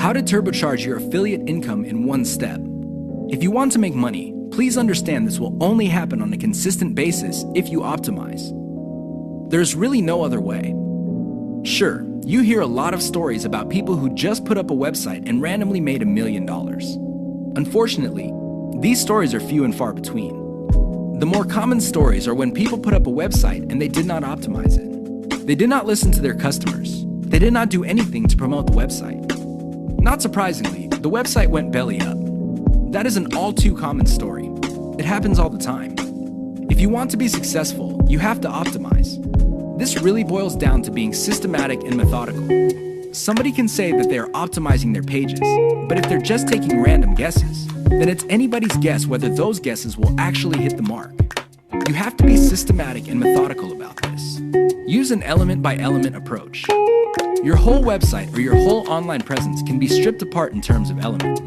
How to turbocharge your affiliate income in one step. If you want to make money, please understand this will only happen on a consistent basis if you optimize. There's really no other way. Sure, you hear a lot of stories about people who just put up a website and randomly made $1 million. Unfortunately, these stories are few and far between. The more common stories are when people put up a website and they did not optimize it. They did not listen to their customers. They did not do anything to promote the website. Not surprisingly, the website went belly up. That is an all too common story. It happens all the time. If you want to be successful, you have to optimize. This really boils down to being systematic and methodical. Somebody can say that they are optimizing their pages, but if they're just taking random guesses, then it's anybody's guess whether those guesses will actually hit the mark. You have to be systematic and methodical about this. Use an element-by-element approach. Your whole website or your whole online presence can be stripped apart in terms of element.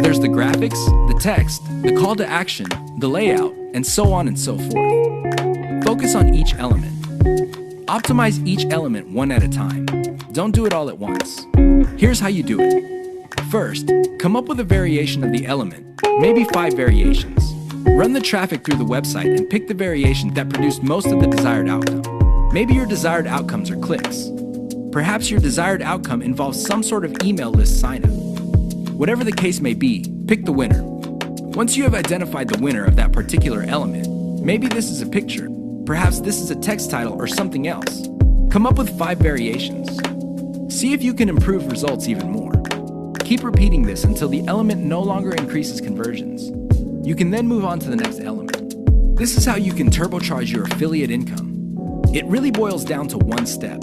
There's the graphics, the text, the call to action, the layout, and so on and so forth. Focus on each element. Optimize each element one at a time. Don't do it all at once. Here's how you do it. First, come up with a variation of the element, maybe 5 variations. Run the traffic through the website and pick the variation that produced most of the desired outcome. Maybe your desired outcomes are clicks. Perhaps your desired outcome involves some sort of email list sign-up. Whatever the case may be, pick the winner. Once you have identified the winner of that particular element, maybe this is a picture, perhaps this is a text title or something else. Come up with 5 variations. See if you can improve results even more. Keep repeating this until the element no longer increases conversions. You can then move on to the next element. This is how you can turbocharge your affiliate income. It really boils down to one step.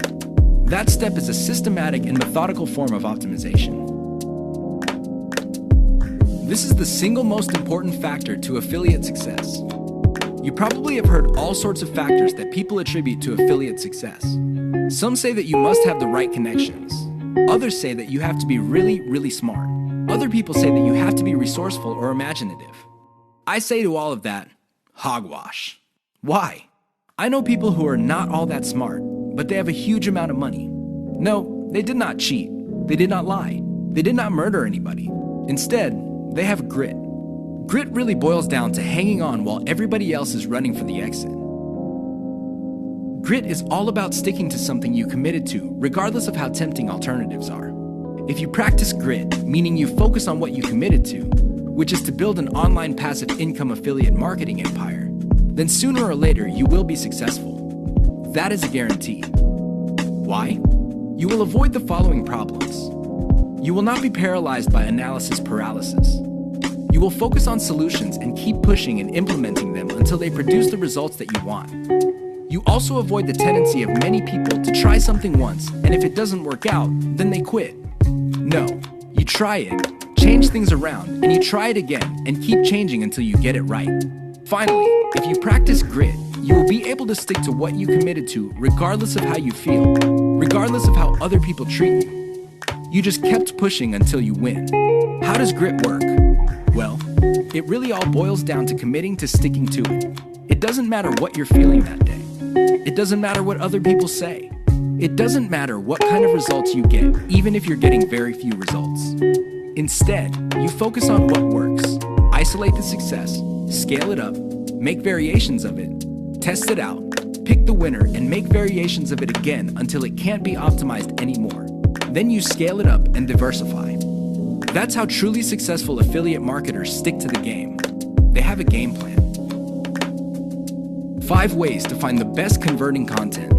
That step is a systematic and methodical form of optimization. This is the single most important factor to affiliate success. You probably have heard all sorts of factors that people attribute to affiliate success. Some say that you must have the right connections. Others say that you have to be really, really smart. Other people say that you have to be resourceful or imaginative. I say to all of that, hogwash. Why? I know people who are not all that smart, but they have a huge amount of money. No, they did not cheat. They did not lie. They did not murder anybody. Instead, they have grit. Grit really boils down to hanging on while everybody else is running for the exit. Grit is all about sticking to something you committed to, regardless of how tempting alternatives are. If you practice grit, meaning you focus on what you committed to, which is to build an online passive income affiliate marketing empire, then sooner or later you will be successful. That is a guarantee. Why? You will avoid the following problems. You will not be paralyzed by analysis paralysis. You will focus on solutions and keep pushing and implementing them until they produce the results that you want. You also avoid the tendency of many people to try something once, and if it doesn't work out, then they quit. No, you try it, change things around, and you try it again and keep changing until you get it right. Finally, if you practice grit, you will be able to stick to what you committed to regardless of how you feel, regardless of how other people treat you. You just kept pushing until you win. How does grit work? Well, it really all boils down to committing to sticking to it. It doesn't matter what you're feeling that day. It doesn't matter what other people say. It doesn't matter what kind of results you get, even if you're getting very few results. Instead, you focus on what works. Isolate the success, scale it up, make variations of it, test it out, pick the winner, and make variations of it again until it can't be optimized anymore. Then you scale it up and diversify. That's how truly successful affiliate marketers stick to the game. They have a game plan. 5 ways to find the best converting content.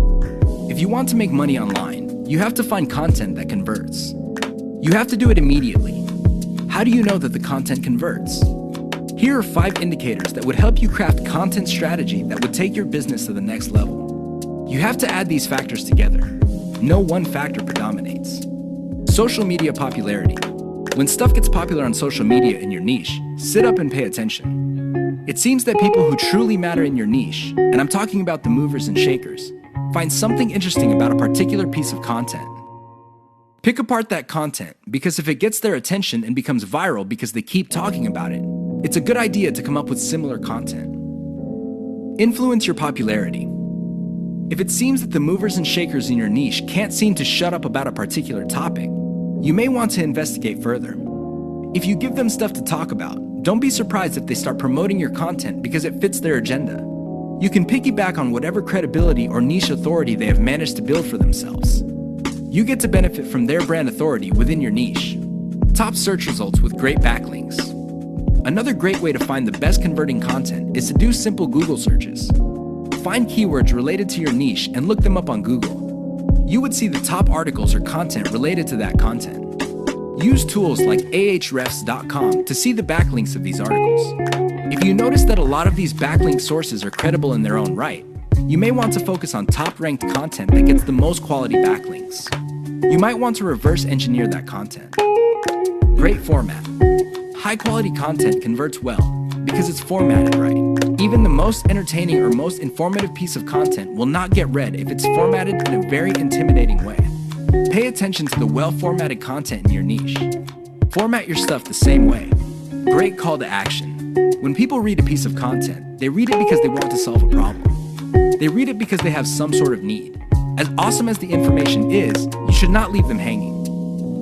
If you want to make money online, you have to find content that converts. You have to do it immediately. How do you know that the content converts? Here are 5 indicators that would help you craft content strategy that would take your business to the next level. You have to add these factors together. No one factor predominates. Social media popularity. When stuff gets popular on social media in your niche, sit up and pay attention. It seems that people who truly matter in your niche, and I'm talking about the movers and shakers, find something interesting about a particular piece of content. Pick apart that content, because if it gets their attention and becomes viral because they keep talking about it, it's a good idea to come up with similar content. Influence your popularity. If it seems that the movers and shakers in your niche can't seem to shut up about a particular topic, You may want to investigate further. If you give them stuff to talk about, don't be surprised if they start promoting your content because it fits their agenda. You can piggyback on whatever credibility or niche authority they have managed to build for themselves. You get to benefit from their brand authority within your niche. Top search results with great backlinks. Another great way to find the best converting content is to do simple Google searches. Find keywords related to your niche and look them up on Google. You would see the top articles or content related to that content. Use tools like ahrefs.com to see the backlinks of these articles. If you notice that a lot of these backlink sources are credible in their own right, you may want to focus on top-ranked content that gets the most quality backlinks. You might want to reverse engineer that content. Great format. High-quality content converts well because it's formatted right. Even the most entertaining or most informative piece of content will not get read if it's formatted in a very intimidating way. Pay attention to the well-formatted content in your niche. Format your stuff the same way. Great call to action. When people read a piece of content, they read it because they want to solve a problem. They read it because they have some sort of need. As awesome as the information is, you should not leave them hanging.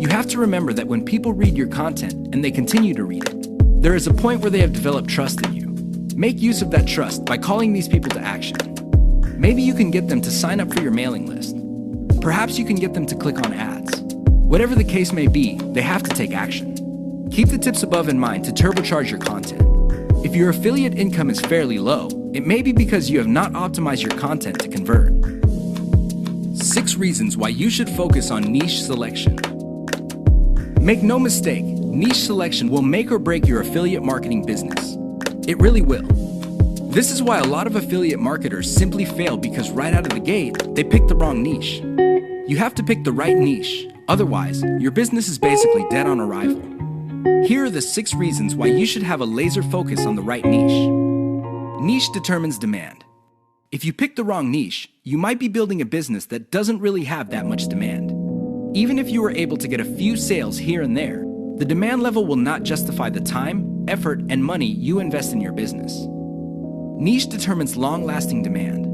You have to remember that when people read your content and they continue to read it, there is a point where they have developed trust in you. Make use of that trust by calling these people to action. Maybe you can get them to sign up for your mailing list. Perhaps you can get them to click on ads. Whatever the case may be, they have to take action. Keep the tips above in mind to turbocharge your content. If your affiliate income is fairly low, it may be because you have not optimized your content to convert. 6 reasons why you should focus on niche selection. Make no mistake, niche selection will make or break your affiliate marketing business. It really will. This is why a lot of affiliate marketers simply fail because right out of the gate, they pick the wrong niche. You have to pick the right niche, otherwise, your business is basically dead on arrival. Here are the 6 reasons why you should have a laser focus on the right niche. Niche determines demand. If you pick the wrong niche, you might be building a business that doesn't really have that much demand. Even if you were able to get a few sales here and there, the demand level will not justify the time, effort, and money you invest in your business. Niche determines long-lasting demand.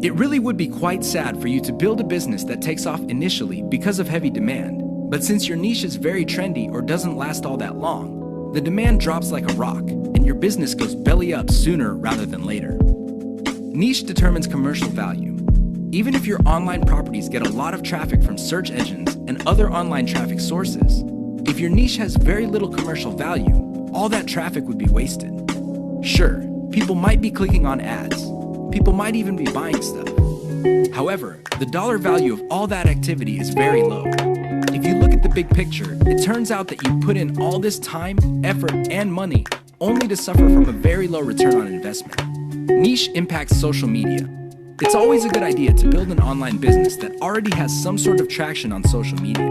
It really would be quite sad for you to build a business that takes off initially because of heavy demand, but since your niche is very trendy or doesn't last all that long, the demand drops like a rock, and your business goes belly up sooner rather than later. Niche determines commercial value. Even if your online properties get a lot of traffic from search engines and other online traffic sources, if your niche has very little commercial value, all that traffic would be wasted. Sure, people might be clicking on ads. People might even be buying stuff. However, the dollar value of all that activity is very low. If you look at the big picture, it turns out that you put in all this time, effort, and money only to suffer from a very low return on investment. Niche impacts social media. It's always a good idea to build an online business that already has some sort of traction on social media.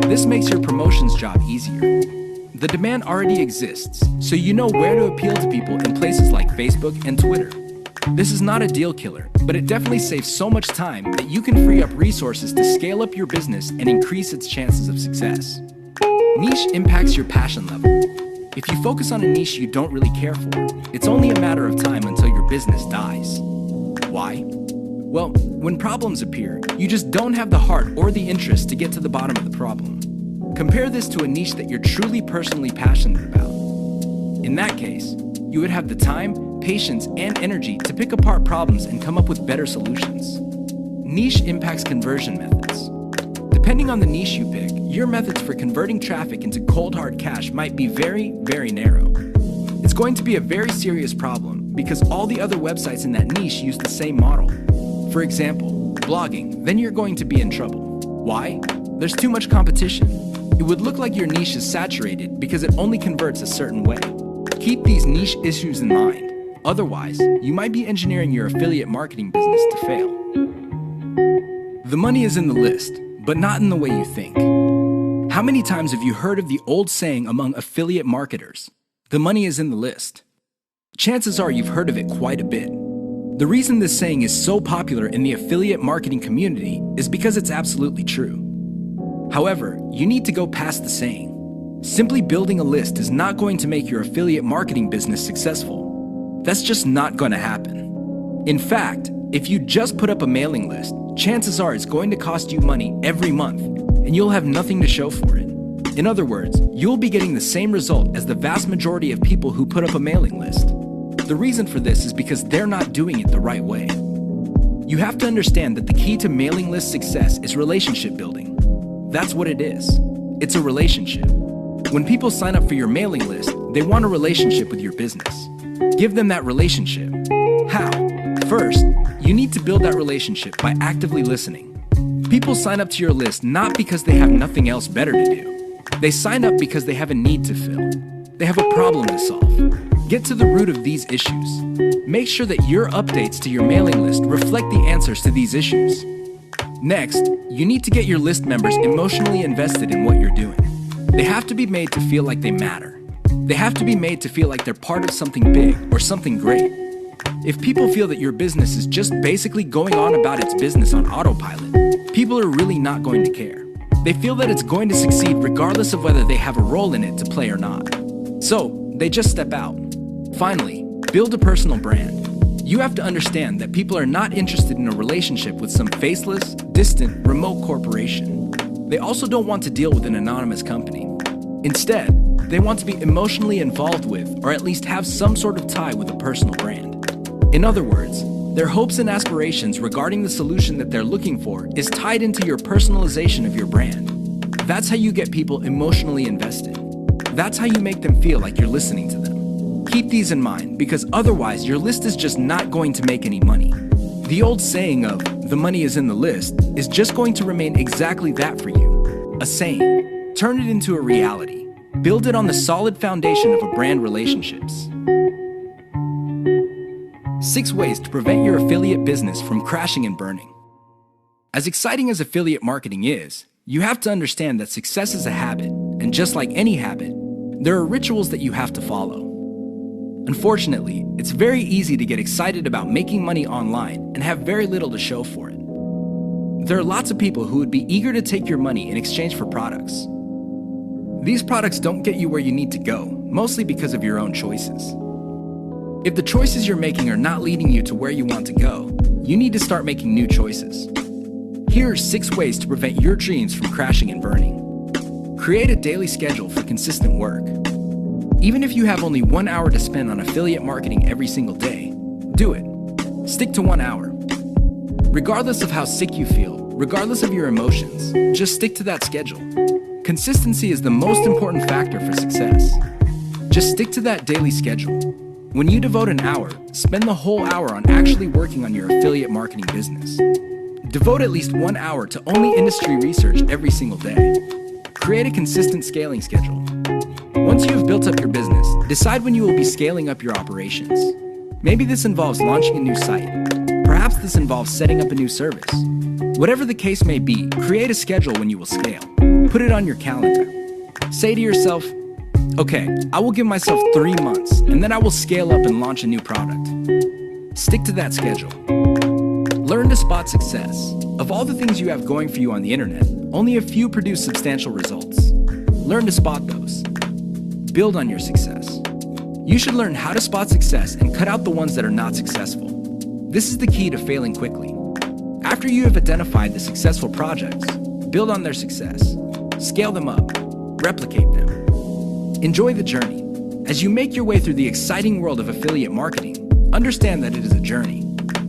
This makes your promotions job easier. The demand already exists, so you know where to appeal to people in places like Facebook and Twitter. This is not a deal killer, but it definitely saves so much time that you can free up resources to scale up your business and increase its chances of success. Niche impacts your passion level. If you focus on a niche you don't really care for, it's only a matter of time until your business dies. Why? Well, when problems appear, you just don't have the heart or the interest to get to the bottom of the problem. Compare this to a niche that you're truly personally passionate about. In that case, you would have the time, patience, and energy to pick apart problems and come up with better solutions. Niche impacts conversion methods. Depending on the niche you pick, your methods for converting traffic into cold hard cash might be very, very narrow. It's going to be a very serious problem because all the other websites in that niche use the same model. For example, blogging, then you're going to be in trouble. Why? There's too much competition. It would look like your niche is saturated because it only converts a certain way. Keep these niche issues in mind. Otherwise, you might be engineering your affiliate marketing business to fail. The money is in the list, but not in the way you think. How many times have you heard of the old saying among affiliate marketers? The money is in the list. Chances are you've heard of it quite a bit. The reason this saying is so popular in the affiliate marketing community is because it's absolutely true. However, you need to go past the saying. Simply building a list is not going to make your affiliate marketing business successful. That's just not going to happen. In fact, if you just put up a mailing list, chances are it's going to cost you money every month, and you'll have nothing to show for it. In other words, you'll be getting the same result as the vast majority of people who put up a mailing list. The reason for this is because they're not doing it the right way. You have to understand that the key to mailing list success is relationship building. That's what it is. It's a relationship. When people sign up for your mailing list, they want a relationship with your business. Give them that relationship. How? First, you need to build that relationship by actively listening. People sign up to your list not because they have nothing else better to do. They sign up because they have a need to fill. They have a problem to solve. Get to the root of these issues. Make sure that your updates to your mailing list reflect the answers to these issues. Next, you need to get your list members emotionally invested in what you're doing. They have to be made to feel like they matter. They have to be made to feel like they're part of something big or something great. If people feel that your business is just basically going on about its business on autopilot, people are really not going to care. They feel that it's going to succeed regardless of whether they have a role in it to play or not. So, they just step out. Finally, build a personal brand. You have to understand that people are not interested in a relationship with some faceless, distant, remote corporation. They also don't want to deal with an anonymous company. Instead, they want to be emotionally involved with, or at least have some sort of tie with a personal brand. In other words, their hopes and aspirations regarding the solution that they're looking for is tied into your personalization of your brand. That's how you get people emotionally invested. That's how you make them feel like you're listening to them. Keep these in mind, because otherwise your list is just not going to make any money. The old saying of, "the money is in the list," is just going to remain exactly that for you. A saying. Turn it into a reality. Build it on the solid foundation of a brand relationships. 6 ways to prevent your affiliate business from crashing and burning. As exciting as affiliate marketing is, you have to understand that success is a habit, and just like any habit, there are rituals that you have to follow. Unfortunately, it's very easy to get excited about making money online and have very little to show for it. There are lots of people who would be eager to take your money in exchange for products. These products don't get you where you need to go, mostly because of your own choices. If the choices you're making are not leading you to where you want to go, you need to start making new choices. Here are 6 ways to prevent your dreams from crashing and burning. Create a daily schedule for consistent work. Even if you have only 1 hour to spend on affiliate marketing every single day, do it. Stick to 1 hour. Regardless of how sick you feel, regardless of your emotions, just stick to that schedule. Consistency is the most important factor for success. Just stick to that daily schedule. When you devote an hour, spend the whole hour on actually working on your affiliate marketing business. Devote at least 1 hour to only industry research every single day. Create a consistent scaling schedule. Once you have built up your business, decide when you will be scaling up your operations. Maybe this involves launching a new site. Perhaps this involves setting up a new service. Whatever the case may be, create a schedule when you will scale. Put it on your calendar. Say to yourself, okay, I will give myself 3 months, and then I will scale up and launch a new product. Stick to that schedule. Learn to spot success. Of all the things you have going for you on the internet, only a few produce substantial results. Learn to spot those. Build on your success. You should learn how to spot success and cut out the ones that are not successful. This is the key to failing quickly. After you have identified the successful projects, build on their success. Scale them up. Replicate them. Enjoy the journey. As you make your way through the exciting world of affiliate marketing, understand that it is a journey.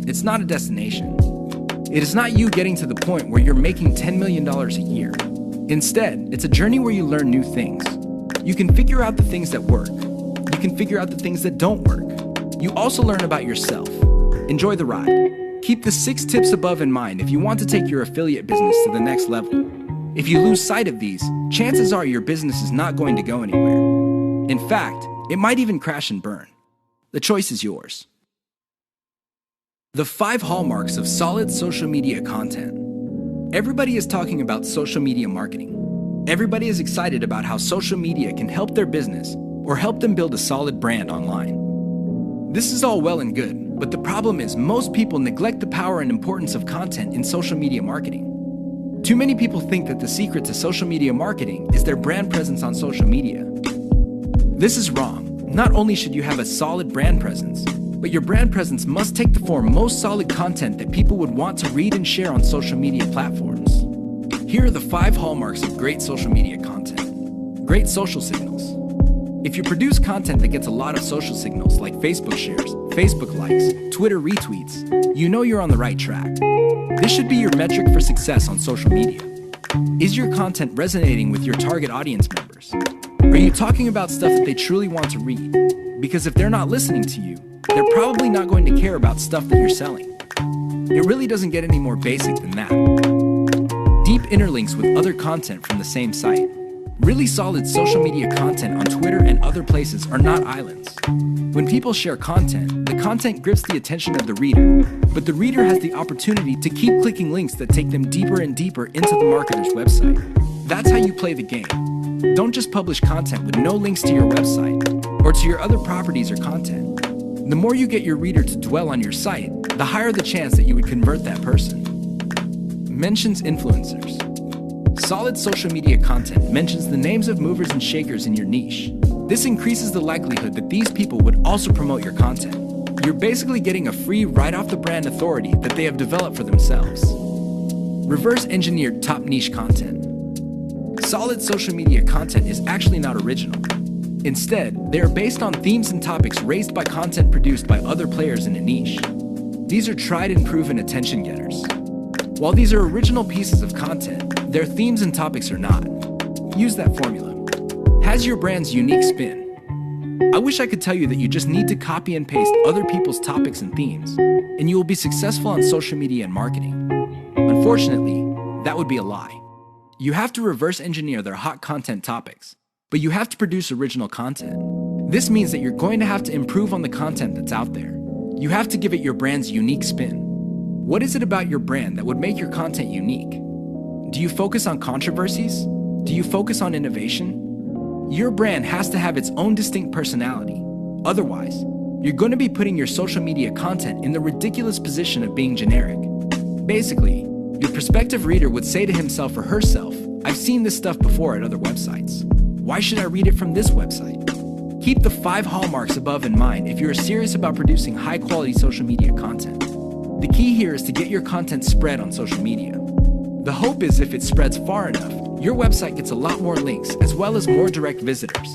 It's not a destination. It is not you getting to the point where you're making $10 million a year. Instead, it's a journey where you learn new things. You can figure out the things that work. You can figure out the things that don't work. You also learn about yourself. Enjoy the ride. Keep the 6 tips above in mind if you want to take your affiliate business to the next level. If you lose sight of these, chances are your business is not going to go anywhere. In fact, it might even crash and burn. The choice is yours. The 5 hallmarks of solid social media content. Everybody is talking about social media marketing. Everybody is excited about how social media can help their business or help them build a solid brand online. This is all well and good, but the problem is most people neglect the power and importance of content in social media marketing. Too many people think that the secret to social media marketing is their brand presence on social media. This is wrong. Not only should you have a solid brand presence, but your brand presence must take the form most solid content that people would want to read and share on social media platforms. Here are the 5 hallmarks of great social media content. Great social signals. If you produce content that gets a lot of social signals like Facebook shares, Facebook likes, Twitter retweets, you know you're on the right track. This should be your metric for success on social media. Is your content resonating with your target audience members? Are you talking about stuff that they truly want to read? Because if they're not listening to you, they're probably not going to care about stuff that you're selling. It really doesn't get any more basic than that. Deep interlinks with other content from the same site. Really solid social media content on Twitter and other places are not islands. When people share content, the content grips the attention of the reader, but the reader has the opportunity to keep clicking links that take them deeper and deeper into the marketer's website. That's how you play the game. Don't just publish content with no links to your website or to your other properties or content. The more you get your reader to dwell on your site, the higher the chance that you would convert that person. Mentions influencers. Solid social media content mentions the names of movers and shakers in your niche. This increases the likelihood that these people would also promote your content. You're basically getting a free right-off-the-brand authority that they have developed for themselves. Reverse-engineered top niche content. Solid social media content is actually not original. Instead, they are based on themes and topics raised by content produced by other players in a niche. These are tried and proven attention getters. While these are original pieces of content, their themes and topics are not. Use that formula. Has your brand's unique spin. I wish I could tell you that you just need to copy and paste other people's topics and themes, and you will be successful on social media and marketing. Unfortunately, that would be a lie. You have to reverse engineer their hot content topics, but you have to produce original content. This means that you're going to have to improve on the content that's out there. You have to give it your brand's unique spin. What is it about your brand that would make your content unique? Do you focus on controversies? Do you focus on innovation? Your brand has to have its own distinct personality. Otherwise, you're going to be putting your social media content in the ridiculous position of being generic. Basically, your prospective reader would say to himself or herself, "I've seen this stuff before at other websites. Why should I read it from this website?" Keep the 5 hallmarks above in mind if you're serious about producing high-quality social media content. The key here is to get your content spread on social media. The hope is if it spreads far enough, your website gets a lot more links as well as more direct visitors.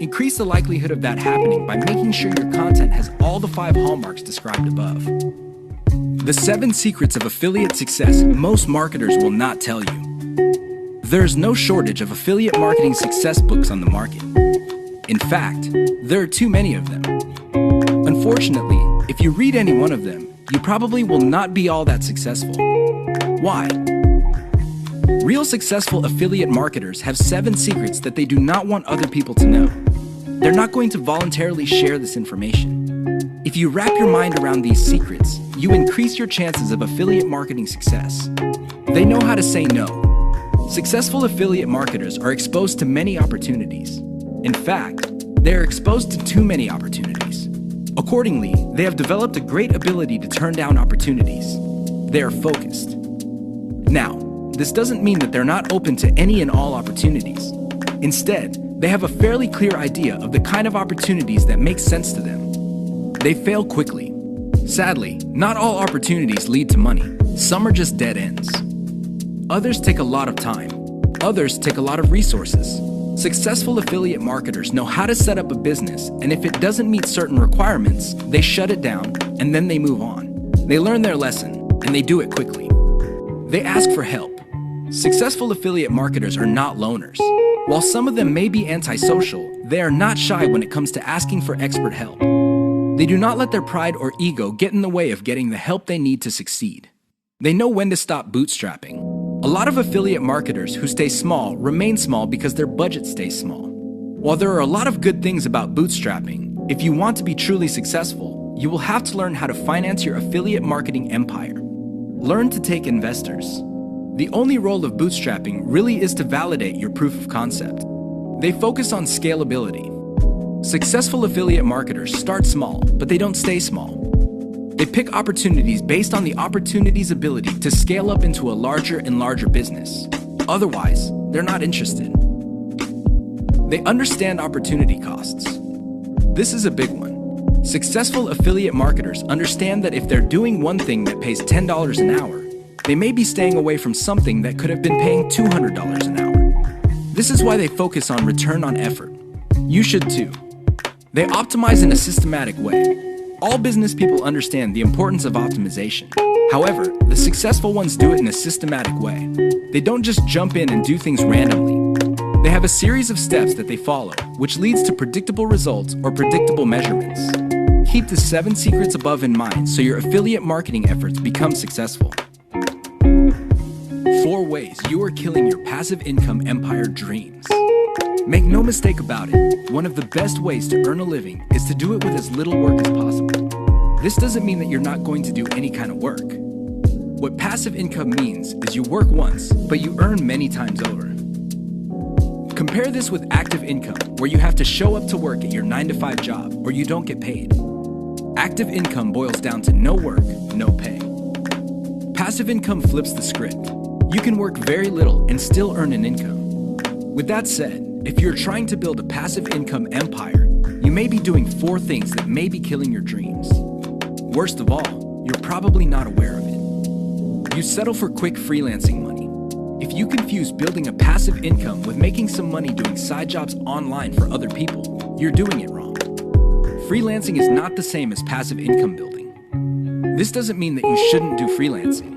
Increase the likelihood of that happening by making sure your content has all the 5 hallmarks described above. The 7 secrets of affiliate success most marketers will not tell you. There's no shortage of affiliate marketing success books on the market. In fact, there are too many of them. Unfortunately, if you read any one of them, you probably will not be all that successful. Why? Real successful affiliate marketers have 7 secrets that they do not want other people to know. They're not going to voluntarily share this information. If you wrap your mind around these secrets, you increase your chances of affiliate marketing success. They know how to say no. Successful affiliate marketers are exposed to many opportunities. In fact, they are exposed to too many opportunities. Accordingly, they have developed a great ability to turn down opportunities. They are focused. Now, this doesn't mean that they're not open to any and all opportunities. Instead, they have a fairly clear idea of the kind of opportunities that make sense to them. They fail quickly. Sadly, not all opportunities lead to money. Some are just dead ends. Others take a lot of time. Others take a lot of resources. Successful affiliate marketers know how to set up a business, and if it doesn't meet certain requirements, they shut it down, and then they move on. They learn their lesson, and they do it quickly. They ask for help. Successful affiliate marketers are not loners. While some of them may be antisocial, they are not shy when it comes to asking for expert help. They do not let their pride or ego get in the way of getting the help they need to succeed. They know when to stop bootstrapping. A lot of affiliate marketers who stay small remain small because their budget stays small. While there are a lot of good things about bootstrapping, if you want to be truly successful, you will have to learn how to finance your affiliate marketing empire. Learn to take investors. The only role of bootstrapping really is to validate your proof of concept. They focus on scalability. Successful affiliate marketers start small, but they don't stay small. They pick opportunities based on the opportunity's ability to scale up into a larger and larger business. Otherwise, they're not interested. They understand opportunity costs. This is a big one. Successful affiliate marketers understand that if they're doing one thing that pays $10 an hour, They may be staying away from something that could have been paying $200 an hour. This is why they focus on return on effort. You should too. They optimize in a systematic way. All business people understand the importance of optimization. However, the successful ones do it in a systematic way. They don't just jump in and do things randomly. They have a series of steps that they follow, which leads to predictable results or predictable measurements. Keep the 7 secrets above in mind so your affiliate marketing efforts become successful. 4 ways you are killing your passive income empire dreams. Make no mistake about it, one of the best ways to earn a living is to do it with as little work as possible. This doesn't mean that you're not going to do any kind of work. What passive income means is you work once, but you earn many times over. Compare this with active income, where you have to show up to work at your 9-to-5 job or you don't get paid. Active income boils down to no work, no pay. Passive income flips the script. You can work very little and still earn an income. With that said, if you're trying to build a passive income empire, you may be doing 4 things that may be killing your dreams. Worst of all, you're probably not aware of it. You settle for quick freelancing money. If you confuse building a passive income with making some money doing side jobs online for other people, you're doing it wrong. Freelancing is not the same as passive income building. This doesn't mean that you shouldn't do freelancing.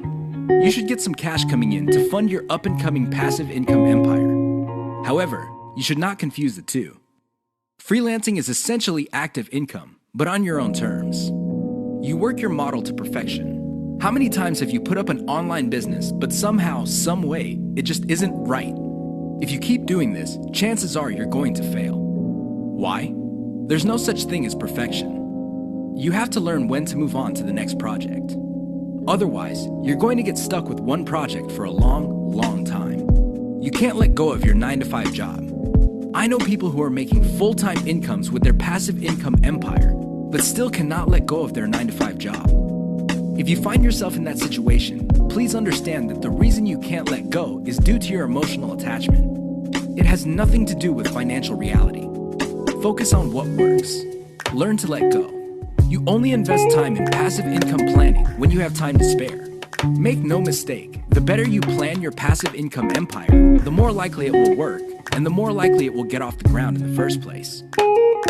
You should get some cash coming in to fund your up-and-coming passive income empire. However, you should not confuse the two. Freelancing is essentially active income, but on your own terms. You work your model to perfection. How many times have you put up an online business, but somehow, some way, it just isn't right? If you keep doing this, chances are you're going to fail. Why? There's no such thing as perfection. You have to learn when to move on to the next project. Otherwise, you're going to get stuck with one project for a long, long time. You can't let go of your 9-to-5 job. I know people who are making full-time incomes with their passive income empire, but still cannot let go of their 9-to-5 job. If you find yourself in that situation, please understand that the reason you can't let go is due to your emotional attachment. It has nothing to do with financial reality. Focus on what works. Learn to let go. You only invest time in passive income planning when you have time to spare. Make no mistake, the better you plan your passive income empire, the more likely it will work, and the more likely it will get off the ground in the first place.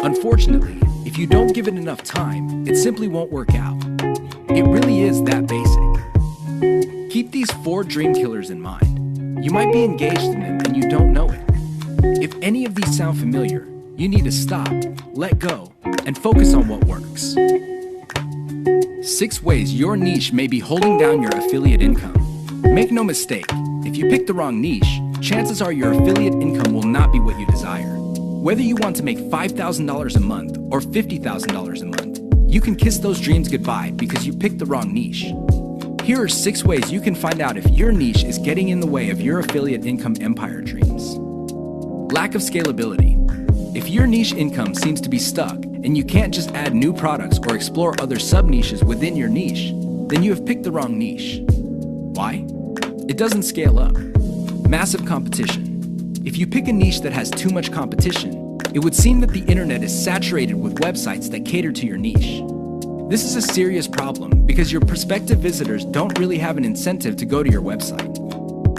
Unfortunately, if you don't give it enough time, it simply won't work out. It really is that basic. Keep these 4 dream killers in mind. You might be engaged in them and you don't know it. If any of these sound familiar, you need to stop, let go, and focus on what works. 6 ways your niche may be holding down your affiliate income. Make no mistake, if you pick the wrong niche, chances are your affiliate income will not be what you desire. Whether you want to make $5,000 a month or $50,000 a month, you can kiss those dreams goodbye because you picked the wrong niche. Here are 6 ways you can find out if your niche is getting in the way of your affiliate income empire dreams. Lack of scalability. If your niche income seems to be stuck and you can't just add new products or explore other sub-niches within your niche, then you have picked the wrong niche. Why? It doesn't scale up. Massive competition. If you pick a niche that has too much competition, it would seem that the internet is saturated with websites that cater to your niche. This is a serious problem because your prospective visitors don't really have an incentive to go to your website.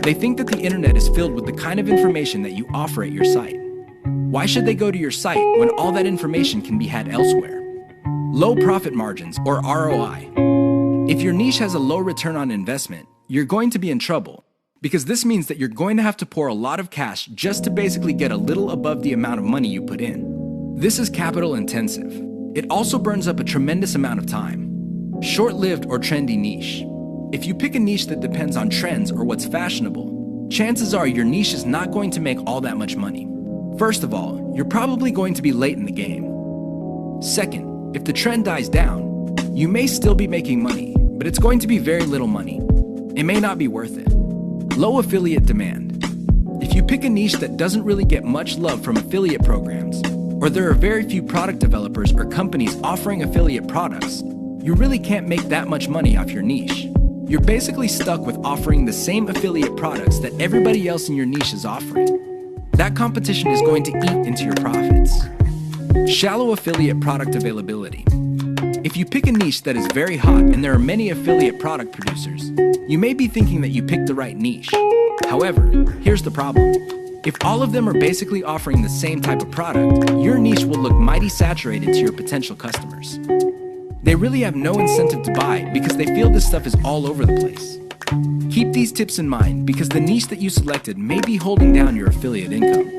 They think that the internet is filled with the kind of information that you offer at your site. Why should they go to your site when all that information can be had elsewhere? Low profit margins, or ROI. If your niche has a low return on investment, you're going to be in trouble, because this means that you're going to have to pour a lot of cash just to basically get a little above the amount of money you put in. This is capital intensive. It also burns up a tremendous amount of time. Short-lived or trendy niche. If you pick a niche that depends on trends or what's fashionable, chances are your niche is not going to make all that much money. First of all, you're probably going to be late in the game. Second, if the trend dies down, you may still be making money, but it's going to be very little money. It may not be worth it. Low affiliate demand. If you pick a niche that doesn't really get much love from affiliate programs, or there are very few product developers or companies offering affiliate products, you really can't make that much money off your niche. You're basically stuck with offering the same affiliate products that everybody else in your niche is offering. That competition is going to eat into your profits. Shallow affiliate product availability. If you pick a niche that is very hot and there are many affiliate product producers, you may be thinking that you picked the right niche. However, here's the problem. If all of them are basically offering the same type of product, your niche will look mighty saturated to your potential customers. They really have no incentive to buy because they feel this stuff is all over the place. Keep these tips in mind because the niche that you selected may be holding down your affiliate income.